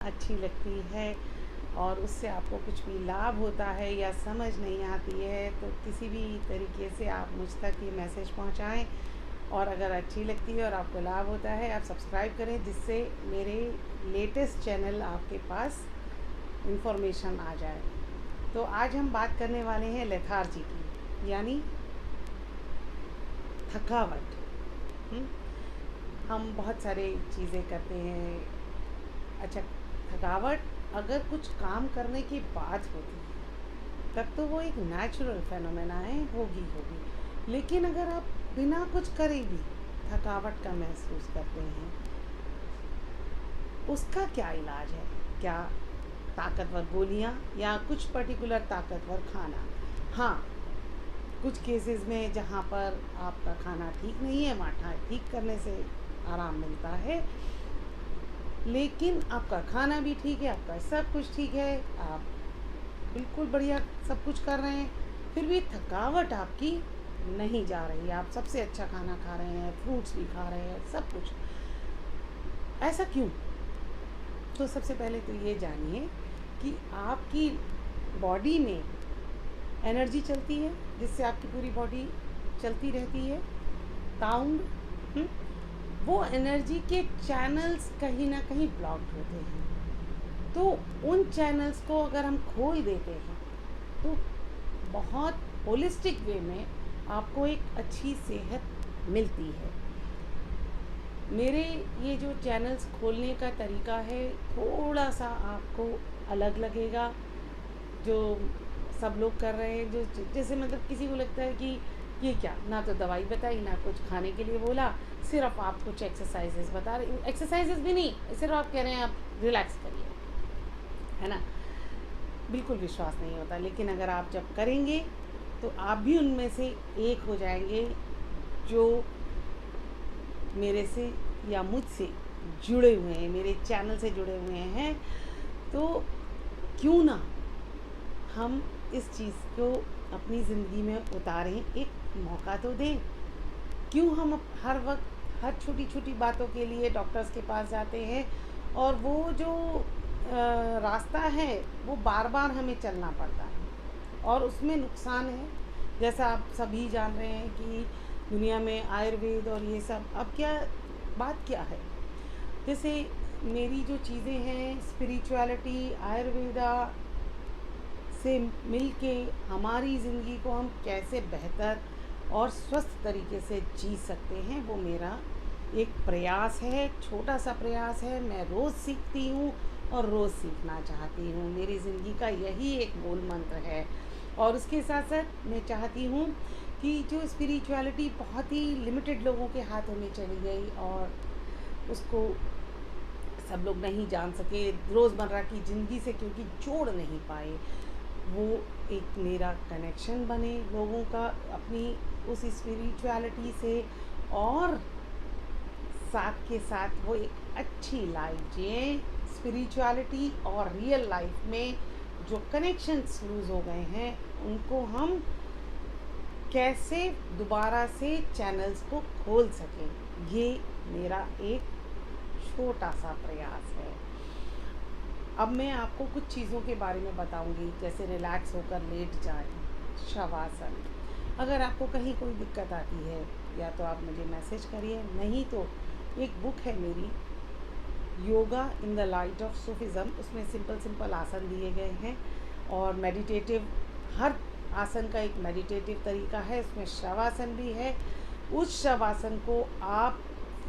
अच्छी लगती है और उससे आपको कुछ भी लाभ होता है या समझ नहीं आती है, तो किसी भी तरीके से आप मुझ तक ये मैसेज पहुंचाएं। और अगर अच्छी लगती है और आपको लाभ होता है, आप सब्सक्राइब करें, जिससे मेरे लेटेस्ट चैनल आपके पास इंफॉर्मेशन आ जाए। तो आज हम बात करने वाले हैं लेथार्जी की, यानी थकावट। हुँ? हम बहुत सारे चीज़ें करते हैं। अच्छा, थकावट अगर कुछ काम करने के बाद होती है तब तो वो एक नेचुरल फेनोमेना है, होगी। लेकिन अगर आप बिना कुछ करे भी थकावट का महसूस करते हैं, उसका क्या इलाज है? क्या ताकतवर गोलियाँ या कुछ पर्टिकुलर ताकतवर खाना? हाँ, कुछ केसेस में जहाँ पर आपका खाना ठीक नहीं है, वहाँ ठीक करने से आराम मिलता है। लेकिन आपका खाना भी ठीक है, आपका सब कुछ ठीक है, आप बिल्कुल बढ़िया सब कुछ कर रहे हैं, फिर भी थकावट आपकी नहीं जा रही है। आप सबसे अच्छा खाना खा रहे हैं, फ्रूट्स भी खा रहे हैं, सब कुछ। ऐसा क्यों? तो सबसे पहले तो ये जानिए कि आपकी बॉडी में एनर्जी चलती है, जिससे आपकी पूरी बॉडी चलती रहती है। काउंट, वो एनर्जी के चैनल्स कहीं ना कहीं ब्लॉक्ड होते हैं। तो उन चैनल्स को अगर हम खोल देते हैं तो बहुत होलिस्टिक वे में आपको एक अच्छी सेहत मिलती है। मेरे ये जो चैनल्स खोलने का तरीका है, थोड़ा सा आपको अलग लगेगा, जो सब लोग कर रहे हैं। जो जैसे मतलब किसी को लगता है कि ये क्या, ना तो दवाई बताई, ना कुछ खाने के लिए बोला, सिर्फ आप कुछ एक्सरसाइजेस बता रहे, एक्सरसाइजेस भी नहीं, सिर्फ आप कह रहे हैं आप रिलैक्स करिए, है ना। बिल्कुल विश्वास नहीं होता, लेकिन अगर आप जब करेंगे तो आप भी उनमें से एक हो जाएंगे जो मेरे से या मुझसे जुड़े हुए हैं, मेरे चैनल से जुड़े हुए हैं। तो क्यों ना हम इस चीज़ को अपनी ज़िंदगी में उतारें, एक मौका तो दें। क्यों हम हर वक्त हर छोटी छोटी बातों के लिए डॉक्टर्स के पास जाते हैं, और वो जो रास्ता है वो बार बार हमें चलना पड़ता है और उसमें नुकसान है। जैसा आप सभी जान रहे हैं कि दुनिया में आयुर्वेद और ये सब, अब क्या बात क्या है, जैसे मेरी जो चीज़ें हैं स्पिरिचुअलिटी, आयुर्वेदा से मिल के हमारी ज़िंदगी को हम कैसे बेहतर और स्वस्थ तरीके से जी सकते हैं, वो मेरा एक प्रयास है, छोटा सा प्रयास है। मैं रोज़ सीखती हूँ और रोज़ सीखना चाहती हूँ। मेरी ज़िंदगी का यही एक मूल मंत्र है। और उसके साथ साथ मैं चाहती हूँ कि जो स्पिरिचुअलिटी बहुत ही लिमिटेड लोगों के हाथों में चली गई और उसको सब लोग नहीं जान सके, रोज़मर्रा की ज़िंदगी से क्योंकि जोड़ नहीं पाए, वो एक मेरा कनेक्शन बने लोगों का अपनी उस स्पिरिचुअलिटी से, और साथ के साथ वो एक अच्छी लाइफ जिए। स्पिरिचुअलिटी और रियल लाइफ में जो कनेक्शंस लूज़ हो गए हैं, उनको हम कैसे दोबारा से चैनल्स को खोल सकें, ये मेरा एक छोटा सा प्रयास है। अब मैं आपको कुछ चीज़ों के बारे में बताऊंगी, जैसे रिलैक्स होकर लेट जाएं, शवासन। अगर आपको कहीं कोई दिक्कत आती है या तो आप मुझे मैसेज करिए, नहीं तो एक बुक है मेरी, yoga in the light of Sufism, उसमें सिंपल सिंपल आसन दिए गए हैं और मेडिटेटिव, हर आसन का एक मेडिटेटिव तरीका है, उसमें शवासन भी है। उस शवासन को आप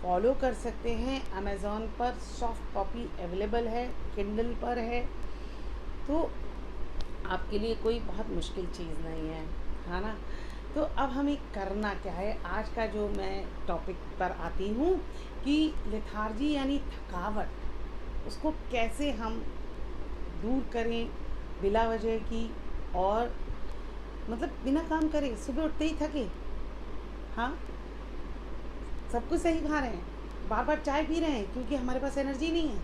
फॉलो कर सकते हैं। अमेज़ॉन पर सॉफ्ट कॉपी अवेलेबल है, किंडल पर है, तो आपके लिए कोई बहुत मुश्किल चीज़ नहीं है ना। तो अब हमें करना क्या है, आज का जो मैं टॉपिक पर आती हूँ कि लेथार्जी यानी थकावट, उसको कैसे हम दूर करें बिला वजह की, और मतलब बिना काम करे सुबह उठते ही थके, हाँ, सब कुछ सही खा रहे हैं, बार बार चाय पी रहे हैं क्योंकि हमारे पास एनर्जी नहीं है।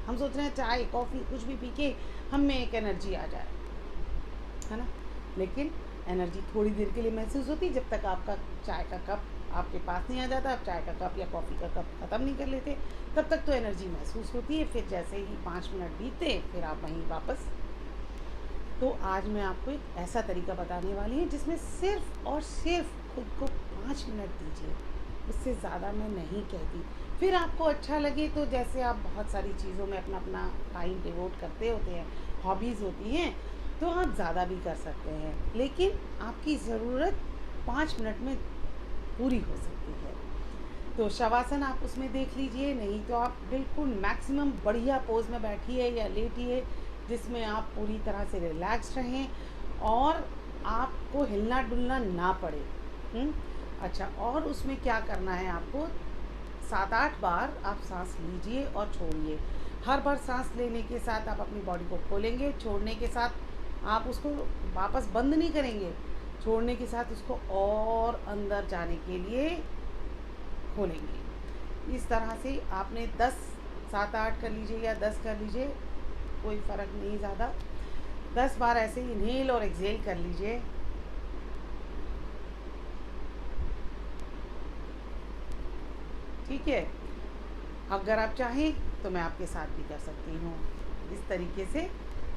हम सोच रहे हैं चाय कॉफ़ी कुछ भी पी के हम में एक एनर्जी आ जाए, है ना। लेकिन एनर्जी थोड़ी देर के लिए महसूस होती है, जब तक आपका चाय का कप आपके पास नहीं आ जाता, आप चाय का कप या कॉफ़ी का कप ख़त्म नहीं कर लेते, तब तक तो एनर्जी महसूस होती है। फिर जैसे ही 5 मिनट बीतते फिर आप वहीं वापस। तो आज मैं आपको एक ऐसा तरीका बताने वाली हूँ जिसमें सिर्फ़ और सिर्फ खुद को 5 मिनट दीजिए, उससे ज़्यादा मैं नहीं कहती। फिर आपको अच्छा लगे तो जैसे आप बहुत सारी चीज़ों में अपना अपना टाइम डिवोट करते होते हैं, हॉबीज़ होती हैं, तो आप ज़्यादा भी कर सकते हैं, लेकिन आपकी ज़रूरत 5 मिनट में पूरी हो सकती है। तो शवासन आप उसमें देख लीजिए, नहीं तो आप बिल्कुल मैक्सिमम बढ़िया पोज़ में बैठिए या लेटिए जिसमें आप पूरी तरह से रिलैक्स रहें और आपको हिलना डुलना ना पड़े। अच्छा, और उसमें क्या करना है आपको, 7-8 बार आप सांस लीजिए और छोड़िए। हर बार सांस लेने के साथ आप अपनी बॉडी को खोलेंगे, छोड़ने के साथ आप उसको वापस बंद नहीं करेंगे, छोड़ने के साथ उसको और अंदर जाने के लिए खोलेंगे। इस तरह से आपने 10 7-8 कर लीजिए या 10 कर लीजिए, कोई फ़र्क नहीं ज़्यादा। 10 बार ऐसे इनहेल और एक्सहेल कर लीजिए। ठीक है, अगर आप चाहें तो मैं आपके साथ भी कर सकती हूँ इस तरीके से,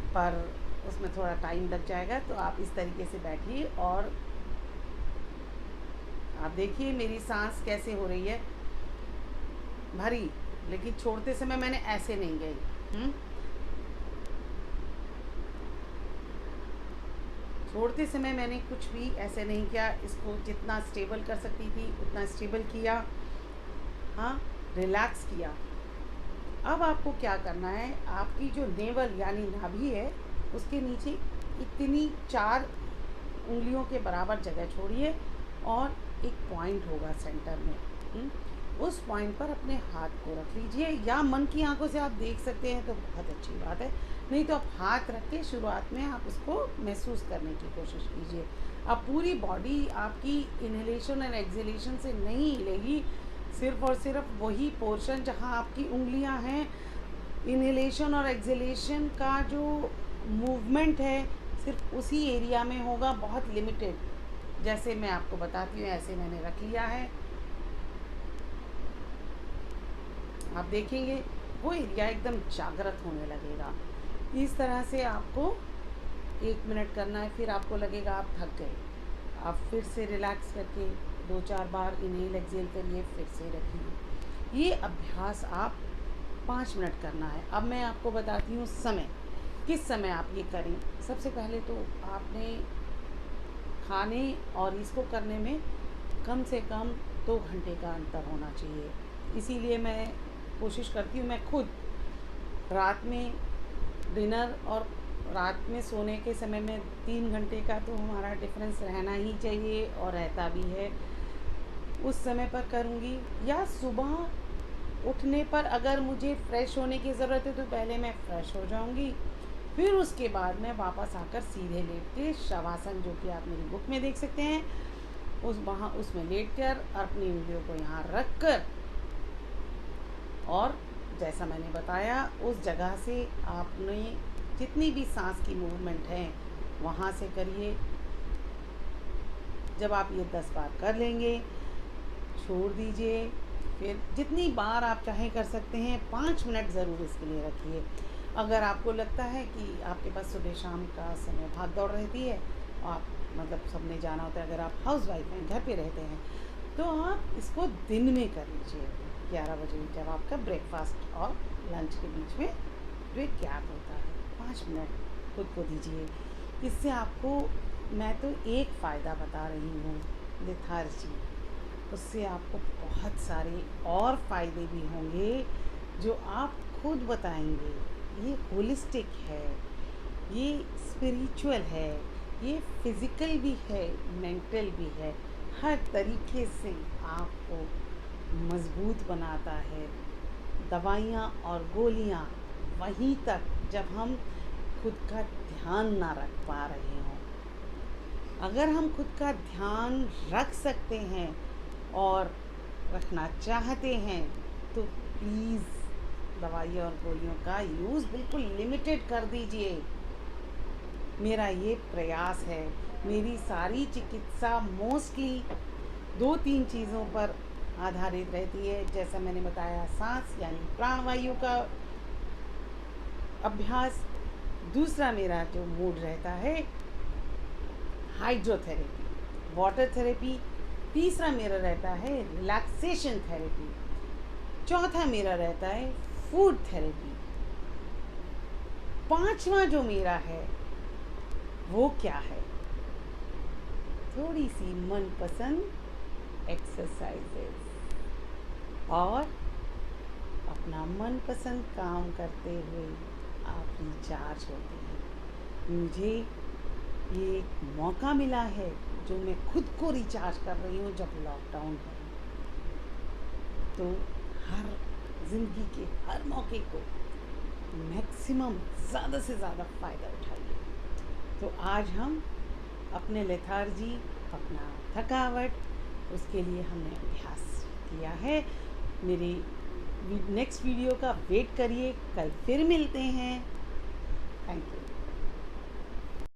पर उसमें थोड़ा टाइम लग जाएगा। तो आप इस तरीके से बैठिए और आप देखिए मेरी सांस कैसे हो रही है, भरी, लेकिन छोड़ते समय मैंने ऐसे नहीं गई। छोड़ते समय मैंने कुछ भी ऐसे नहीं किया, इसको जितना स्टेबल कर सकती थी उतना स्टेबल किया, हाँ, रिलैक्स किया। अब आपको क्या करना है, आपकी जो नेवल यानी नाभि है उसके नीचे इतनी 4 उंगलियों के बराबर जगह छोड़िए और एक पॉइंट होगा सेंटर में। उस पॉइंट पर अपने हाथ को रख लीजिए, या मन की आंखों से आप देख सकते हैं तो बहुत अच्छी बात है, नहीं तो आप हाथ रख के शुरुआत में आप उसको महसूस करने की कोशिश कीजिए। अब पूरी बॉडी आपकी इनहेलेशन और एक्सहेलेशन से नहीं हिलेगी, सिर्फ और सिर्फ वही पोर्शन जहाँ आपकी उंगलियां हैं, इनहेलेशन और एक्सहेलेशन का जो मूवमेंट है सिर्फ उसी एरिया में होगा, बहुत लिमिटेड। जैसे मैं आपको बताती हूँ ऐसे मैंने रख लिया है, आप देखेंगे वो एरिया एकदम जागृत होने लगेगा। इस तरह से आपको 1 मिनट करना है, फिर आपको लगेगा आप थक गए, आप फिर से रिलैक्स करके 2-4 बार इनहेल एक्सहेल करिए, फिर से रखिए। ये अभ्यास आप 5 मिनट करना है। अब मैं आपको बताती हूँ समय, किस समय आप ये करें। सबसे पहले तो आपने खाने और इसको करने में कम से कम 2 घंटे का अंतर होना चाहिए। इसीलिए मैं कोशिश करती हूँ, मैं खुद रात में डिनर और रात में सोने के समय में 3 घंटे का तो हमारा डिफरेंस रहना ही चाहिए और रहता भी है। उस समय पर करूँगी, या सुबह उठने पर अगर मुझे फ़्रेश होने की ज़रूरत है तो पहले मैं फ़्रेश हो जाऊँगी, फिर उसके बाद मैं वापस आकर सीधे लेट के शवासन, जो कि आप मेरी बुक में देख सकते हैं, उसमें लेट कर अपनी उंगलियों को यहाँ रख कर, और जैसा मैंने बताया उस जगह से आपने जितनी भी सांस की मूवमेंट है वहाँ से करिए। जब आप ये 10 बार कर लेंगे छोड़ दीजिए, फिर जितनी बार आप चाहें कर सकते हैं। 5 मिनट ज़रूर इसके लिए रखिए। अगर आपको लगता है कि आपके पास सुबह शाम का समय भाग दौड़ रहती है, आप मतलब सबने जाना होता है, अगर आप हाउस वाइफ हैं, घर पे रहते हैं, तो आप इसको दिन में कर लीजिए 11 बजे, जब आपका ब्रेकफास्ट और लंच के बीच में जो एक गैप होता है, 5 मिनट खुद को दीजिए। इससे आपको मैं तो एक फ़ायदा बता रही हूँ, लेथार्जी, उससे आपको बहुत सारे और फ़ायदे भी होंगे जो आप खुद बताएंगे। ये होलिस्टिक है, ये स्पिरिचुअल है, ये फिज़िकल भी है, मेंटल भी है, हर तरीके से आपको मज़बूत बनाता है। दवाइयाँ और गोलियाँ वहीं तक जब हम खुद का ध्यान ना रख पा रहे हों। अगर हम खुद का ध्यान रख सकते हैं और रखना चाहते हैं तो प्लीज़ दवाइयों और गोलियों का यूज़ बिल्कुल लिमिटेड कर दीजिए। मेरा ये प्रयास है। मेरी सारी चिकित्सा मोस्टली 2-3 चीज़ों पर आधारित रहती है। जैसा मैंने बताया, सांस यानी प्राणवायु का अभ्यास। दूसरा मेरा जो मूड रहता है हाइड्रोथेरेपी, वाटर थेरेपी। तीसरा मेरा रहता है रिलैक्सेशन थेरेपी। चौथा मेरा रहता है फूड थेरेपी। पांचवा जो मेरा है वो क्या है? थोड़ी सी मनपसंद एक्सरसाइजेस और अपना मनपसंद काम करते हुए आप रिचार्ज होते हैं। मुझे ये एक मौका मिला है जो मैं खुद को रिचार्ज कर रही हूँ जब लॉकडाउन है। तो हर ज़िंदगी के हर मौके को मैक्सिमम ज़्यादा से ज़्यादा फ़ायदा उठाइए। तो आज हम अपने लेथार्जी, अपना थकावट, उसके लिए हमने अभ्यास किया है। मेरी नेक्स्ट वीडियो का वेट करिए, कल फिर मिलते हैं। Thank you.